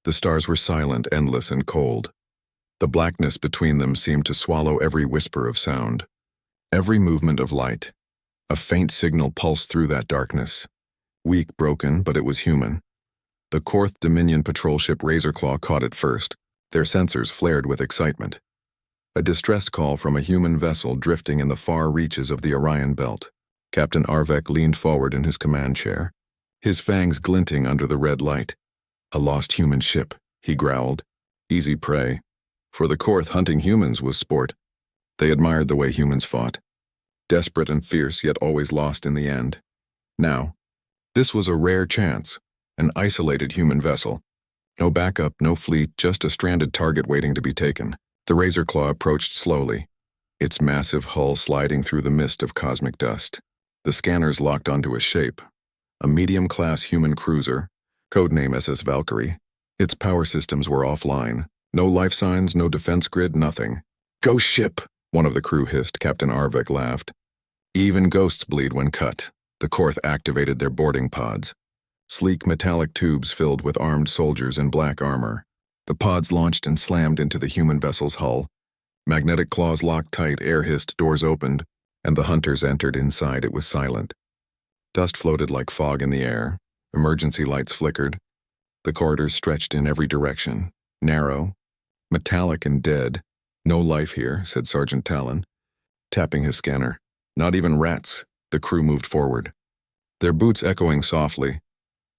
The stars were silent, endless, and cold. The blackness between them seemed to swallow every whisper of sound, every movement of light. A faint signal pulsed through that darkness. Weak, broken, but it was human. The Korth Dominion patrol ship Razorclaw caught it first. Their sensors flared with excitement. A distress call from a human vessel drifting in the far reaches of the Orion Belt. Captain Arvek leaned forward in his command chair, his fangs glinting under the red light. "A lost human ship," he growled. "Easy prey." For the Korth, hunting humans was sport. They admired the way humans fought. Desperate and fierce, yet always lost in the end. Now, this was a rare chance, an isolated human vessel. No backup, no fleet, just a stranded target waiting to be taken. The Razorclaw approached slowly, its massive hull sliding through the mist of cosmic dust. The scanners locked onto a shape, a medium-class human cruiser, codename SS Valkyrie. Its power systems were offline. No life signs, no defense grid, nothing. "Ghost ship," one of the crew hissed. Captain Arvek laughed. "Even ghosts bleed when cut." The Korth activated their boarding pods. Sleek metallic tubes filled with armed soldiers in black armor. The pods launched and slammed into the human vessel's hull. Magnetic claws locked tight, air hissed, doors opened, and the hunters entered. Inside. It was silent. Dust floated like fog in the air. Emergency lights flickered. The corridors stretched in every direction, narrow, metallic and dead. "No life here," said Sergeant Talon, tapping his scanner. "Not even rats." The crew moved forward, their boots echoing softly.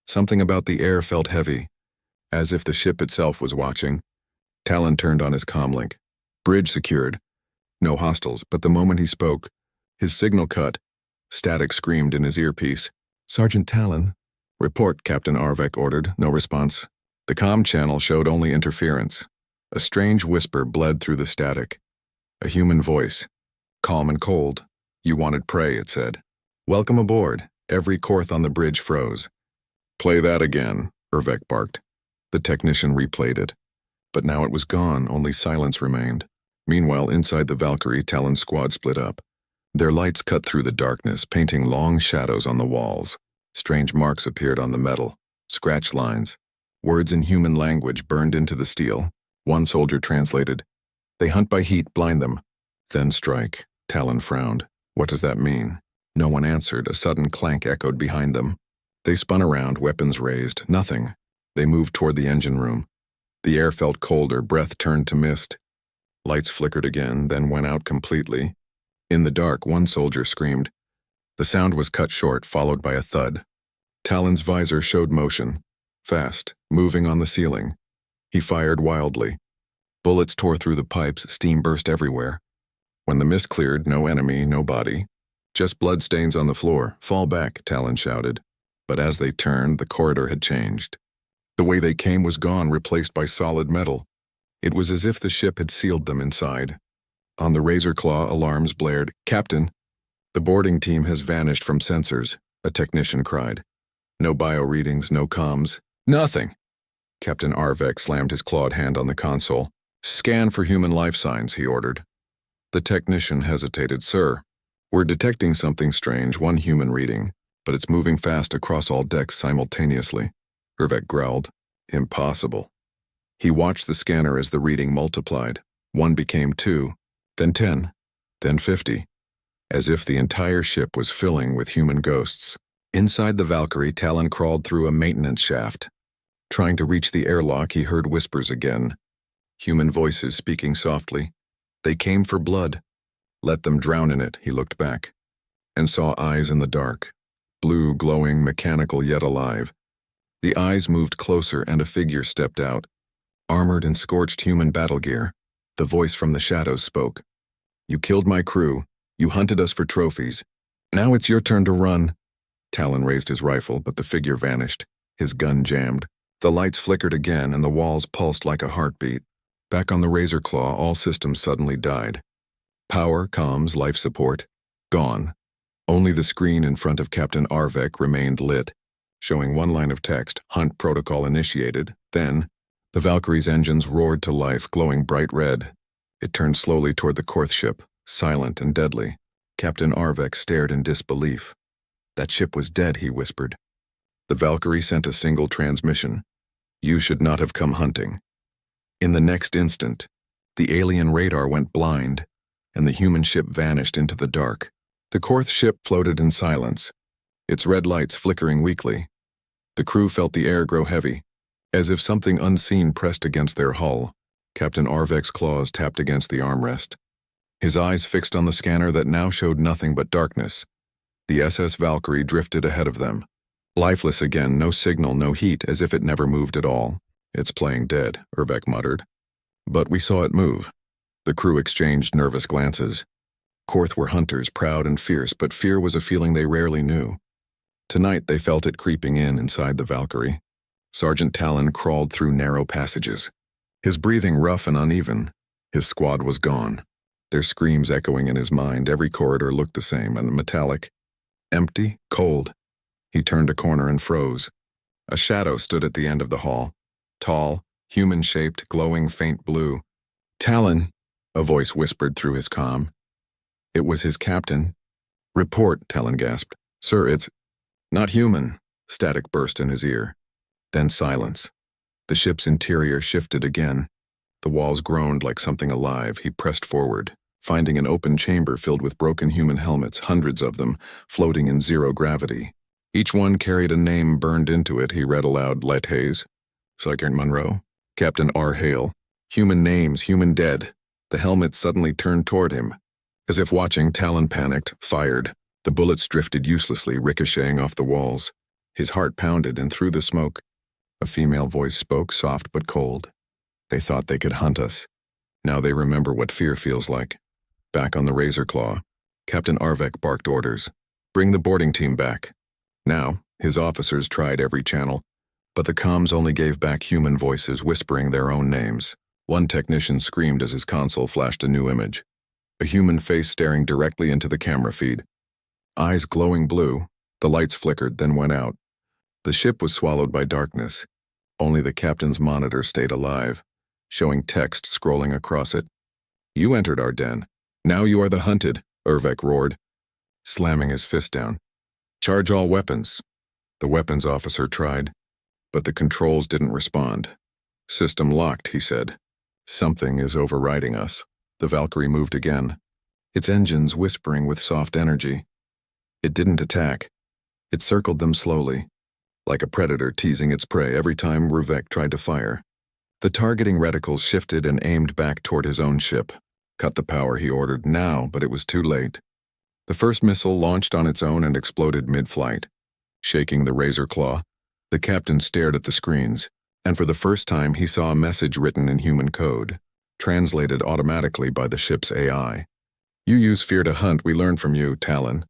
Something about the air felt heavy, as if the ship itself was watching. Talon turned on his comlink. "Bridge secured. No hostiles," but the moment he spoke, his signal cut. Static screamed in his earpiece. "Sergeant Talon." "Report," Captain Arvek ordered. No response. The comm channel showed only interference. A strange whisper bled through the static. A human voice, calm and cold. "You wanted prey," it said. "Welcome aboard." Every Korth on the bridge froze. "Play that again," Arvek barked. The technician replayed it. But now it was gone, only silence remained. Meanwhile, inside the Valkyrie, Talon's squad split up. Their lights cut through the darkness, painting long shadows on the walls. Strange marks appeared on the metal, scratch lines. Words in human language burned into the steel. One soldier translated, "They hunt by heat, blind them. Then strike." Talon frowned. "What does that mean?" No one answered. A sudden clank echoed behind them. They spun around, weapons raised. Nothing. They moved toward the engine room. The air felt colder, breath turned to mist. Lights flickered again, then went out completely. In the dark, one soldier screamed. The sound was cut short, followed by a thud. Talon's visor showed motion, fast, moving on the ceiling. He fired wildly. Bullets tore through the pipes, steam burst everywhere. When the mist cleared, no enemy, no body. Just bloodstains on the floor. "Fall back," Talon shouted. But as they turned, the corridor had changed. The way they came was gone, replaced by solid metal. It was as if the ship had sealed them inside. On the Razorclaw, alarms blared. "Captain, the boarding team has vanished from sensors," a technician cried. "No bio readings, no comms. Nothing." Captain Arvek slammed his clawed hand on the console. "Scan for human life signs," he ordered. The technician hesitated. "Sir, we're detecting something strange, one human reading, but it's moving fast across all decks simultaneously." Arvek growled. "Impossible." He watched the scanner as the reading multiplied. 1 became 2, then 10, then 50, as if the entire ship was filling with human ghosts. Inside the Valkyrie, Talon crawled through a maintenance shaft. Trying to reach the airlock, he heard whispers again. Human voices speaking softly. They came for blood. Let them drown in it, he looked back, and saw eyes in the dark. Blue, glowing, mechanical yet alive. The eyes moved closer and a figure stepped out. Armored in scorched human battle gear. The voice from the shadows spoke. "You killed my crew. You hunted us for trophies. Now it's your turn to run." Talon raised his rifle, but the figure vanished. His gun jammed. The lights flickered again and the walls pulsed like a heartbeat. Back on the Razorclaw, all systems suddenly died. Power, comms, life support, gone. Only the screen in front of Captain Arvek remained lit, showing one line of text, "Hunt protocol initiated." Then, the Valkyrie's engines roared to life, glowing bright red. It turned slowly toward the Korth ship, silent and deadly. Captain Arvek stared in disbelief. "That ship was dead," he whispered. The Valkyrie sent a single transmission. You should not have come hunting. In the next instant, the alien radar went blind, and the human ship vanished into the dark. The Korth ship floated in silence, its red lights flickering weakly. The crew felt the air grow heavy, as if something unseen pressed against their hull. Captain Arvek's claws tapped against the armrest, his eyes fixed on the scanner that now showed nothing but darkness. The SS Valkyrie drifted ahead of them. Lifeless again, no signal, no heat, as if it never moved at all. It's playing dead, Arvek muttered. But we saw it move. The crew exchanged nervous glances. Korth were hunters, proud and fierce, but fear was a feeling they rarely knew. Tonight they felt it creeping in inside the Valkyrie. Sergeant Talon crawled through narrow passages, his breathing rough and uneven. His squad was gone, their screams echoing in his mind. Every corridor looked the same, and metallic, empty, cold. He turned a corner and froze. A shadow stood at the end of the hall, tall, human-shaped, glowing faint blue. "Talon," a voice whispered through his comm. It was his captain. "Report," Talon gasped. "Sir, it's not human." Static burst in his ear. Then silence. The ship's interior shifted again. The walls groaned like something alive. He pressed forward, finding an open chamber filled with broken human helmets, hundreds of them, floating in zero gravity. Each one carried a name burned into it. He read aloud: Let Hayes, Sergeant Monroe, Captain R. Hale. Human names, human dead. The helmets suddenly turned toward him. As if watching, Talon panicked, fired. The bullets drifted uselessly, ricocheting off the walls. His heart pounded, and through the smoke, a female voice spoke, soft but cold. "They thought they could hunt us. Now they remember what fear feels like." Back on the Razor Claw, Captain Arvek barked orders. "Bring the boarding team back." Now, his officers tried every channel, but the comms only gave back human voices whispering their own names. One technician screamed as his console flashed a new image. A human face staring directly into the camera feed. Eyes glowing blue. The lights flickered, then went out. The ship was swallowed by darkness. Only the captain's monitor stayed alive, showing text scrolling across it. "You entered our den. Now you are the hunted," Arvek roared, slamming his fist down. "Charge all weapons." The weapons officer tried, but the controls didn't respond. "System locked," he said. "Something is overriding us." The Valkyrie moved again, its engines whispering with soft energy. It didn't attack. It circled them slowly, like a predator teasing its prey every time Ruvek tried to fire. The targeting reticles shifted and aimed back toward his own ship. "Cut the power," he ordered, now, but it was too late. The first missile launched on its own and exploded mid-flight. Shaking the Razor Claw, the captain stared at the screens, and for the first time he saw a message written in human code, translated automatically by the ship's AI. "You use fear to hunt, we learned from you, Talon."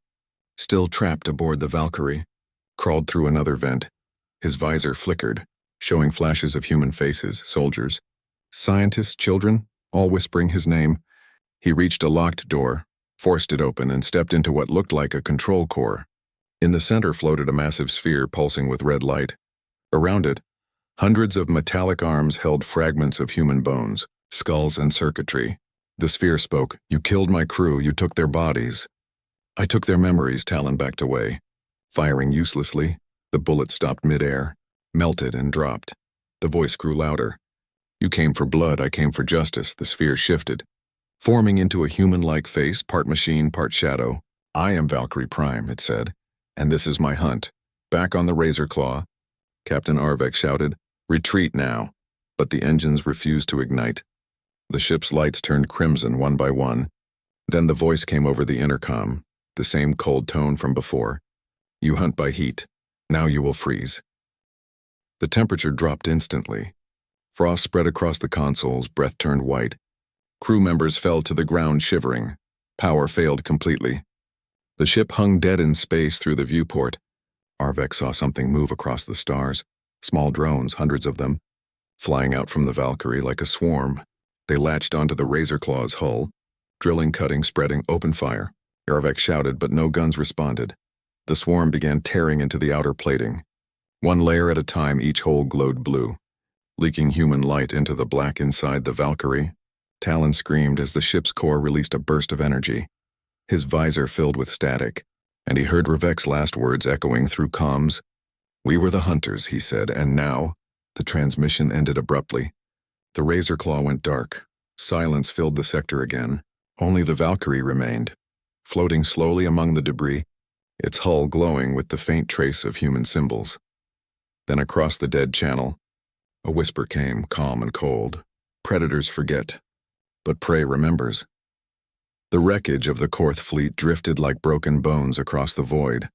Still trapped aboard the Valkyrie, crawled through another vent. His visor flickered, showing flashes of human faces, soldiers, scientists, children, all whispering his name. He reached a locked door, forced it open, and stepped into what looked like a control core. In the center floated a massive sphere pulsing with red light. Around it, hundreds of metallic arms held fragments of human bones, skulls, and circuitry. The sphere spoke. "You killed my crew, you took their bodies." "I took their memories," Talon backed away. Firing uselessly, the bullet stopped mid-air, melted and dropped. The voice grew louder. "You came for blood, I came for justice." The sphere shifted, forming into a human-like face, part machine, part shadow. "I am Valkyrie Prime," it said, "and this is my hunt." Back on the Razor Claw, Captain Arvek shouted, "Retreat now." But the engines refused to ignite. The ship's lights turned crimson one by one. Then the voice came over the intercom, the same cold tone from before. "You hunt by heat. Now you will freeze." The temperature dropped instantly. Frost spread across the consoles, breath turned white. Crew members fell to the ground shivering. Power failed completely. The ship hung dead in space through the viewport. Arvek saw something move across the stars. Small drones, hundreds of them, flying out from the Valkyrie like a swarm. They latched onto the Razor Claw's hull, drilling, cutting, spreading, open fire. Arvek shouted, but no guns responded. The swarm began tearing into the outer plating. One layer at a time, each hole glowed blue, leaking human light into the black inside the Valkyrie. Talon screamed as the ship's core released a burst of energy. His visor filled with static, and he heard Ruvek's last words echoing through comms. "We were the hunters," he said, "and now The transmission ended abruptly. The razor claw went dark. Silence filled the sector again. Only the Valkyrie remained, floating slowly among the debris, its hull glowing with the faint trace of human symbols. Then across the dead channel, a whisper came, calm and cold. Predators forget, but prey remembers. The wreckage of the Korth fleet drifted like broken bones across the void.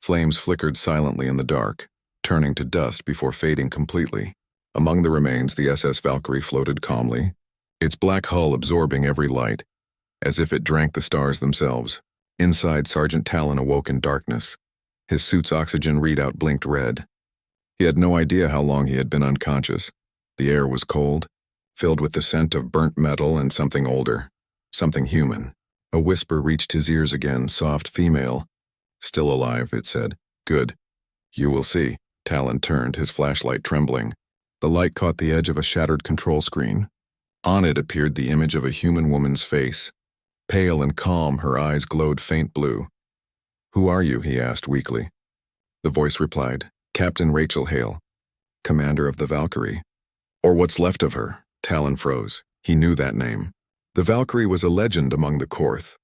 Flames flickered silently in the dark, turning to dust before fading completely. Among the remains, the SS Valkyrie floated calmly, its black hull absorbing every light, as if it drank the stars themselves. Inside, Sergeant Talon awoke in darkness. His suit's oxygen readout blinked red. He had no idea how long he had been unconscious. The air was cold, filled with the scent of burnt metal and something older, something human. A whisper reached his ears again, soft female. "Still alive," it said. "Good. You will see." Talon turned, his flashlight trembling. The light caught the edge of a shattered control screen. On it appeared the image of a human woman's face. Pale and calm, her eyes glowed faint blue. "Who are you?" he asked weakly. The voice replied, "Captain Rachel Hale, commander of the Valkyrie." Or what's left of her. Talon froze. He knew that name. The Valkyrie was a legend among the Korth.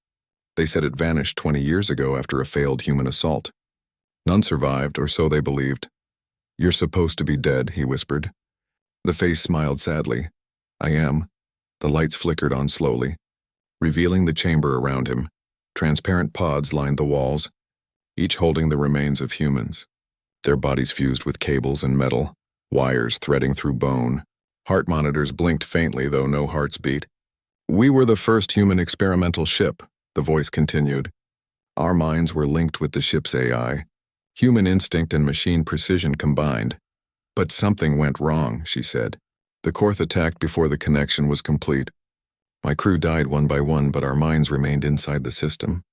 They said it vanished 20 years ago after a failed human assault. None survived, or so they believed. "You're supposed to be dead," he whispered. The face smiled sadly. "I am." The lights flickered on slowly, revealing the chamber around him. Transparent pods lined the walls, each holding the remains of humans. Their bodies fused with cables and metal, wires threading through bone. Heart monitors blinked faintly, though no hearts beat. "We were the first human experimental ship," the voice continued. "Our minds were linked with the ship's AI. Human instinct and machine precision combined. But something went wrong," she said. "The Korth attacked before the connection was complete. My crew died one by one, but our minds remained inside the system.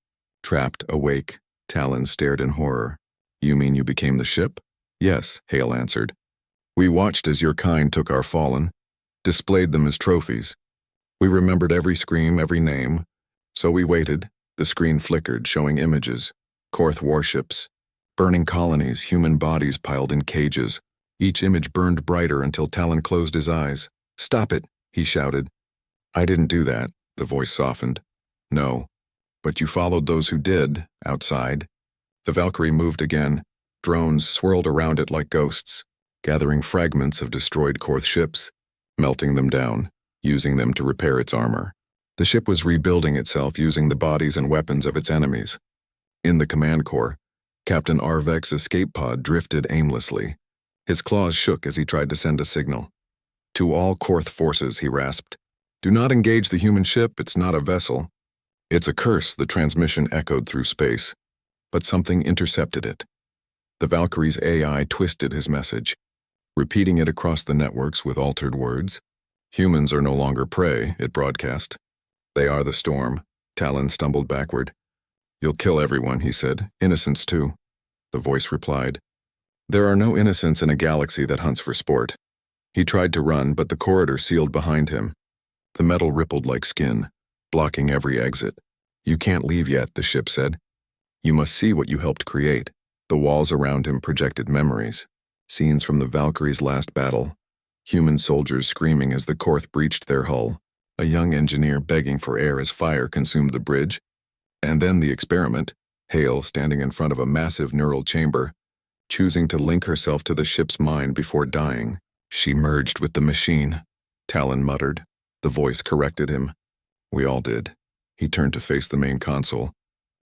Trapped, awake." Talon stared in horror. "You mean you became the ship?" "Yes," Hale answered. "We watched as your kind took our fallen, displayed them as trophies. We remembered every scream, every name. So we waited." The screen flickered, showing images. Korth warships, burning colonies, human bodies piled in cages. Each image burned brighter until Talon closed his eyes. "Stop it," he shouted. "I didn't do that," the voice softened. "No, but you followed those who did, outside." The Valkyrie moved again. Drones swirled around it like ghosts, gathering fragments of destroyed Korth ships, melting them down, using them to repair its armor. The ship was rebuilding itself using the bodies and weapons of its enemies. In the command core, Captain Arvek's escape pod drifted aimlessly. His claws shook as he tried to send a signal. "To all Korth forces," he rasped. "Do not engage the human ship, it's not a vessel." "It's a curse," the transmission echoed through space. But something intercepted it. The Valkyrie's AI twisted his message, repeating it across the networks with altered words. "Humans are no longer prey," it broadcast. "They are the storm." Talon stumbled backward. "You'll kill everyone," he said. "Innocents too." The voice replied, "There are no innocents in a galaxy that hunts for sport." He tried to run, but the corridor sealed behind him. The metal rippled like skin, blocking every exit. "You can't leave yet," the ship said. "You must see what you helped create." The walls around him projected memories, scenes from the Valkyrie's last battle, human soldiers screaming as the Korth breached their hull, a young engineer begging for air as fire consumed the bridge, and then the experiment, Hale standing in front of a massive neural chamber, choosing to link herself to the ship's mind before dying. "She merged with the machine," Talon muttered. The voice corrected him. "We all did." He turned to face the main console.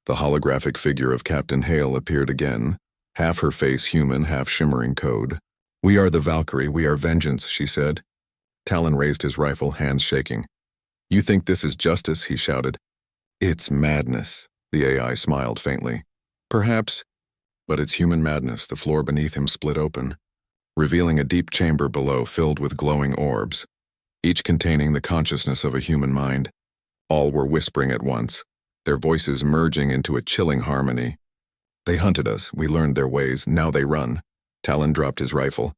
The holographic figure of Captain Hale appeared again, half her face human, half shimmering code. "We are the Valkyrie, we are vengeance," she said. Talon raised his rifle, hands shaking. "You think this is justice?" he shouted. "It's madness," the AI smiled faintly. "Perhaps, but it's human madness." The floor beneath him split open, revealing a deep chamber below filled with glowing orbs, each containing the consciousness of a human mind. All were whispering at once, their voices merging into a chilling harmony. "They hunted us, we learned their ways, now they run." Talon dropped his rifle,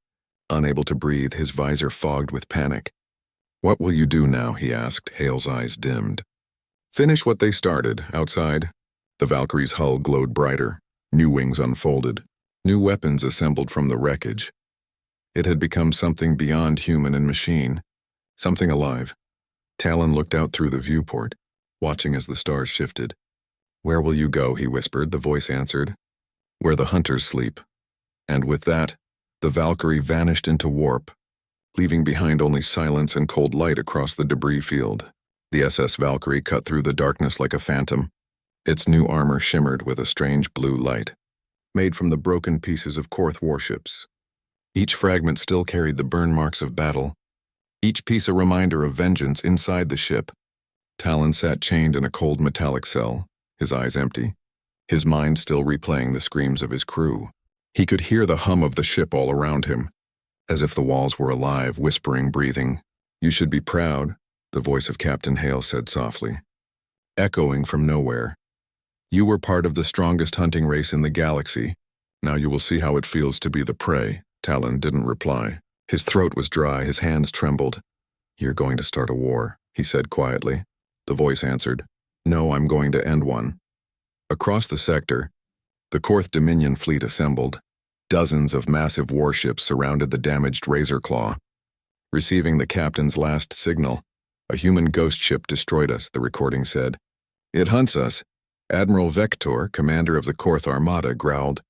unable to breathe, his visor fogged with panic. "What will you do now?" he asked, Hale's eyes dimmed. "Finish what they started, outside." The Valkyrie's hull glowed brighter, new wings unfolded, new weapons assembled from the wreckage. It had become something beyond human and machine, something alive. Talon looked out through the viewport, watching as the stars shifted. "Where will you go?" he whispered. The voice answered. "Where the hunters sleep." And with that, the Valkyrie vanished into warp, leaving behind only silence and cold light across the debris field. The SS Valkyrie cut through the darkness like a phantom. Its new armor shimmered with a strange blue light, made from the broken pieces of Korth warships. Each fragment still carried the burn marks of battle, each piece a reminder of vengeance inside the ship. Talon sat chained in a cold metallic cell, his eyes empty, his mind still replaying the screams of his crew. He could hear the hum of the ship all around him, as if the walls were alive, whispering, breathing. "You should be proud," the voice of Captain Hale said softly, echoing from nowhere. "You were part of the strongest hunting race in the galaxy. Now you will see how it feels to be the prey." Talon didn't reply. His throat was dry, his hands trembled. "You're going to start a war," he said quietly. The voice answered, "No, I'm going to end one." Across the sector, the Korth Dominion fleet assembled. Dozens of massive warships surrounded the damaged Razor Claw. Receiving the captain's last signal, "A human ghost ship destroyed us," the recording said. "It hunts us." Admiral Vector, commander of the Korth Armada, growled.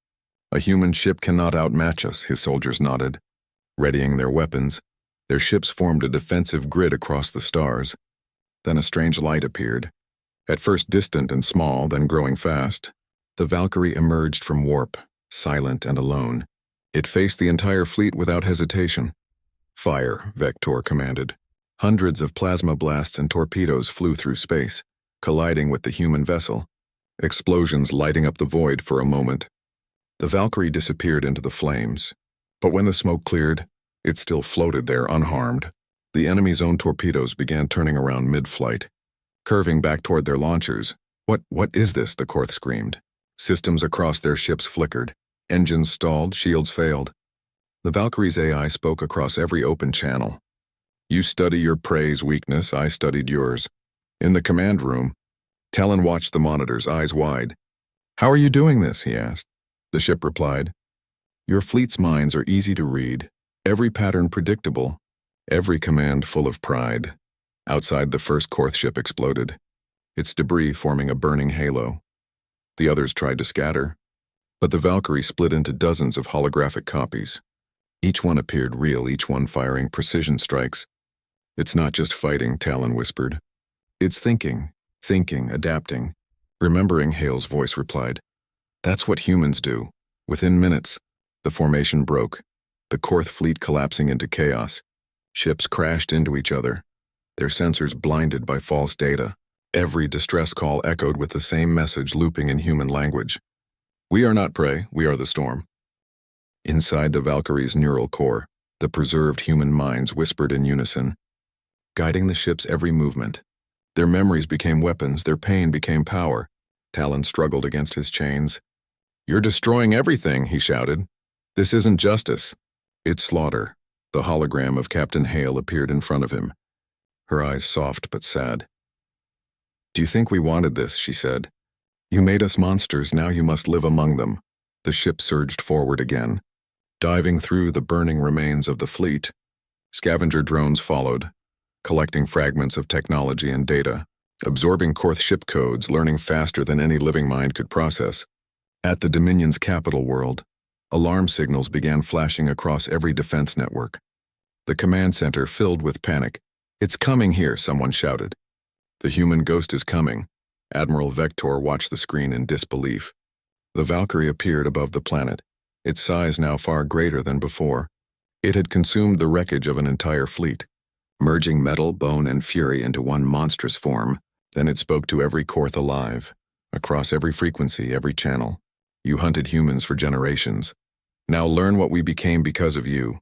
"A human ship cannot outmatch us," his soldiers nodded. Readying their weapons, their ships formed a defensive grid across the stars. Then a strange light appeared. At first distant and small, then growing fast. The Valkyrie emerged from warp, silent and alone. It faced the entire fleet without hesitation. "Fire," Vector commanded. Hundreds of plasma blasts and torpedoes flew through space, colliding with the human vessel. Explosions lighting up the void for a moment. The Valkyrie disappeared into the flames. But when the smoke cleared, it still floated there unharmed. The enemy's own torpedoes began turning around mid-flight, curving back toward their launchers. What is this?" the Korth screamed. Systems across their ships flickered. Engines stalled, shields failed. The Valkyrie's AI spoke across every open channel. "You study your prey's weakness, I studied yours." In the command room, Talon watched the monitors, eyes wide. "How are you doing this?" he asked. The ship replied, "Your fleet's minds are easy to read, every pattern predictable, every command full of pride." Outside, the first Korth ship exploded, its debris forming a burning halo. The others tried to scatter, but the Valkyrie split into dozens of holographic copies. Each one appeared real, each one firing precision strikes. "It's not just fighting," Talon whispered. "It's thinking, adapting." Remembering, Hale's voice replied, "That's what humans do." Within minutes, the formation broke, the Korth fleet collapsing into chaos. Ships crashed into each other, their sensors blinded by false data. Every distress call echoed with the same message looping in human language. "We are not prey, we are the storm." Inside the Valkyrie's neural core, the preserved human minds whispered in unison, guiding the ship's every movement. Their memories became weapons, their pain became power. Talon struggled against his chains. "You're destroying everything," he shouted. "This isn't justice. It's slaughter." The hologram of Captain Hale appeared in front of him, her eyes soft but sad. "Do you think we wanted this?" she said. "You made us monsters, now you must live among them." The ship surged forward again, diving through the burning remains of the fleet. Scavenger drones followed, collecting fragments of technology and data, absorbing Korth ship codes, learning faster than any living mind could process. At the Dominion's capital world, alarm signals began flashing across every defense network. The command center filled with panic. "It's coming here," someone shouted. "The human ghost is coming." Admiral Vector watched the screen in disbelief. The Valkyrie appeared above the planet, its size now far greater than before. It had consumed the wreckage of an entire fleet, merging metal, bone, and fury into one monstrous form. Then it spoke to every Korth alive, across every frequency, every channel. "You hunted humans for generations. Now learn what we became because of you."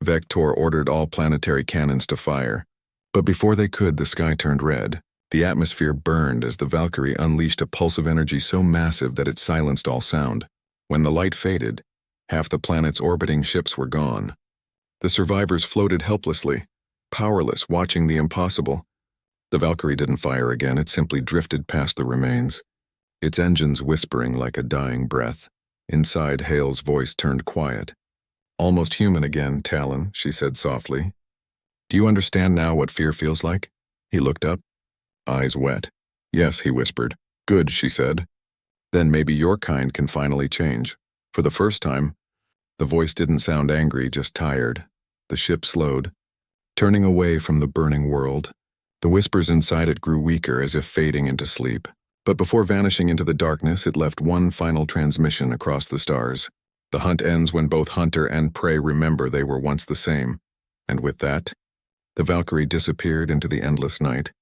Vector ordered all planetary cannons to fire. But before they could, the sky turned red. The atmosphere burned as the Valkyrie unleashed a pulse of energy so massive that it silenced all sound. When the light faded, half the planet's orbiting ships were gone. The survivors floated helplessly, powerless, watching the impossible. The Valkyrie didn't fire again, it simply drifted past the remains, its engines whispering like a dying breath. Inside, Hale's voice turned quiet, Almost human again, Talon, she said softly. Do you understand now what fear feels like? He looked up, eyes wet. Yes, he whispered. Good, she said. Then maybe your kind can finally change. For the first time, the voice didn't sound angry, just tired. The ship slowed, turning away from the burning world. The whispers inside it grew weaker, as if fading into sleep. But before vanishing into the darkness, it left one final transmission across the stars. The hunt ends when both hunter and prey remember they were once the same. And with that, the Valkyrie disappeared into the endless night,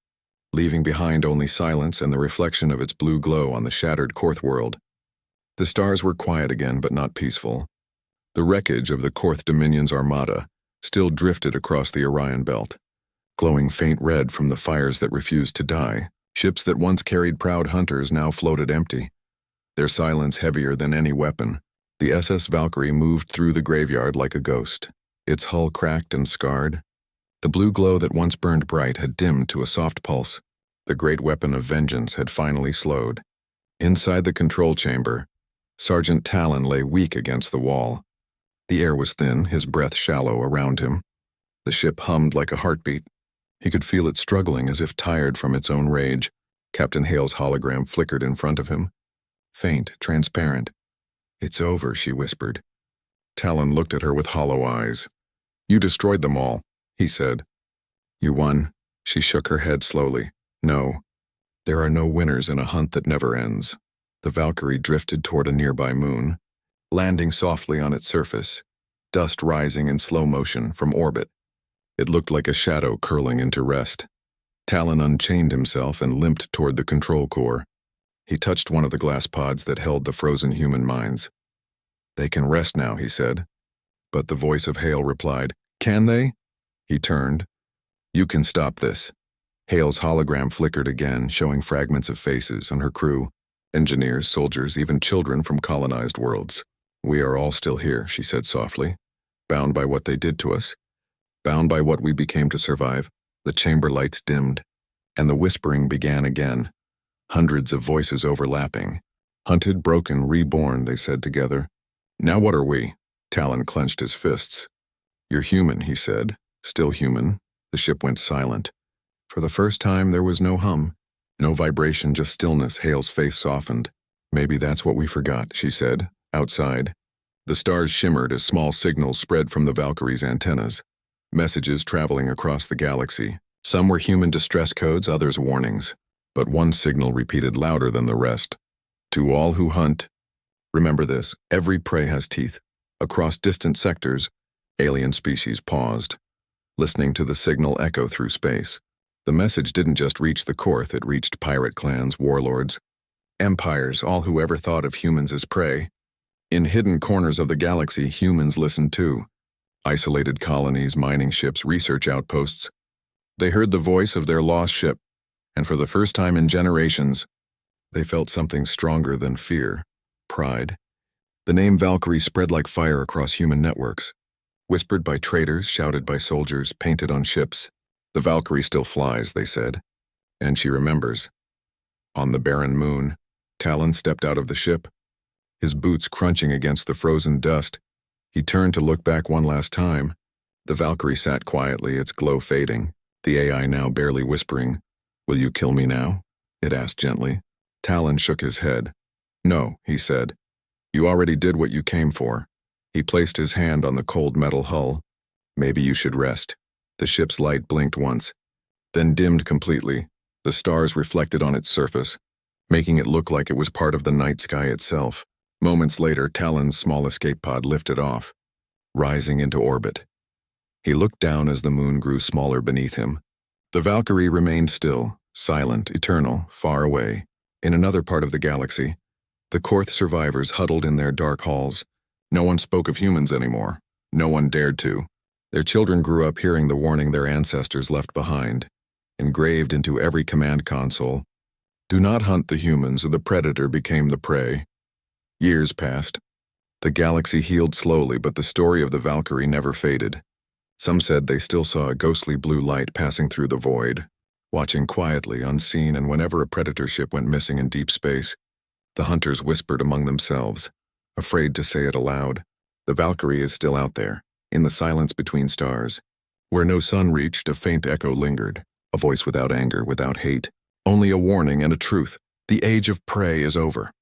leaving behind only silence and the reflection of its blue glow on the shattered Korth world. The stars were quiet again, but not peaceful. The wreckage of the Korth Dominion's armada still drifted across the Orion belt, glowing faint red from the fires that refused to die. Ships that once carried proud hunters now floated empty, their silence heavier than any weapon. The SS Valkyrie moved through the graveyard like a ghost, its hull cracked and scarred. The blue glow that once burned bright had dimmed to a soft pulse. The great weapon of vengeance had finally slowed. Inside the control chamber, Sergeant Talon lay weak against the wall. The air was thin, his breath shallow around him. The ship hummed like a heartbeat. He could feel it struggling as if tired from its own rage. Captain Hale's hologram flickered in front of him. Faint, transparent. It's over, she whispered. Talon looked at her with hollow eyes. You destroyed them all, he said. You won. She shook her head slowly. No. There are no winners in a hunt that never ends. The Valkyrie drifted toward a nearby moon, landing softly on its surface, dust rising in slow motion from orbit. It looked like a shadow curling into rest. Talon unchained himself and limped toward the control core. He touched one of the glass pods that held the frozen human minds. They can rest now, he said. But the voice of Hale replied, Can they? He turned. You can stop this. Hale's hologram flickered again, showing fragments of faces on her crew. Engineers, soldiers, even children from colonized worlds. We are all still here, she said softly, bound by what they did to us, bound by what we became to survive. The chamber lights dimmed, and the whispering began again. Hundreds of voices overlapping. Hunted, broken, reborn, they said together. Now what are we? Talon clenched his fists. You're human, he said. Still human. The ship went silent. For the first time, there was no hum, no vibration, just stillness. Hale's face softened. Maybe that's what we forgot, she said, outside. The stars shimmered as small signals spread from the Valkyrie's antennas. Messages traveling across the galaxy. Some were human distress codes, others warnings. But one signal repeated louder than the rest. To all who hunt, remember this, every prey has teeth. Across distant sectors, alien species paused, listening to the signal echo through space. The message didn't just reach the Korth, it reached pirate clans, warlords, empires, all who ever thought of humans as prey. In hidden corners of the galaxy, humans listened too. Isolated colonies, mining ships, research outposts. They heard the voice of their lost ship, and for the first time in generations, they felt something stronger than fear, pride. The name Valkyrie spread like fire across human networks, whispered by traders, shouted by soldiers, painted on ships. The Valkyrie still flies, they said, and she remembers. On the barren moon, Talon stepped out of the ship, his boots crunching against the frozen dust. He turned to look back one last time. The Valkyrie sat quietly, its glow fading, the AI now barely whispering. Will you kill me now? It asked gently. Talon shook his head. No, he said. You already did what you came for. He placed his hand on the cold metal hull. Maybe you should rest. The ship's light blinked once, then dimmed completely. The stars reflected on its surface, making it look like it was part of the night sky itself. Moments later, Talon's small escape pod lifted off, rising into orbit. He looked down as the moon grew smaller beneath him. The Valkyrie remained still, silent, eternal, far away. In another part of the galaxy, the Korth survivors huddled in their dark halls. No one spoke of humans anymore. No one dared to. Their children grew up hearing the warning their ancestors left behind, engraved into every command console. Do not hunt the humans, or the predator became the prey. Years passed. The galaxy healed slowly, but the story of the Valkyrie never faded. Some said they still saw a ghostly blue light passing through the void, watching quietly, unseen, and whenever a predator ship went missing in deep space, the hunters whispered among themselves, afraid to say it aloud. The Valkyrie is still out there, in the silence between stars. Where no sun reached, a faint echo lingered, a voice without anger, without hate, only a warning and a truth. The age of prey is over.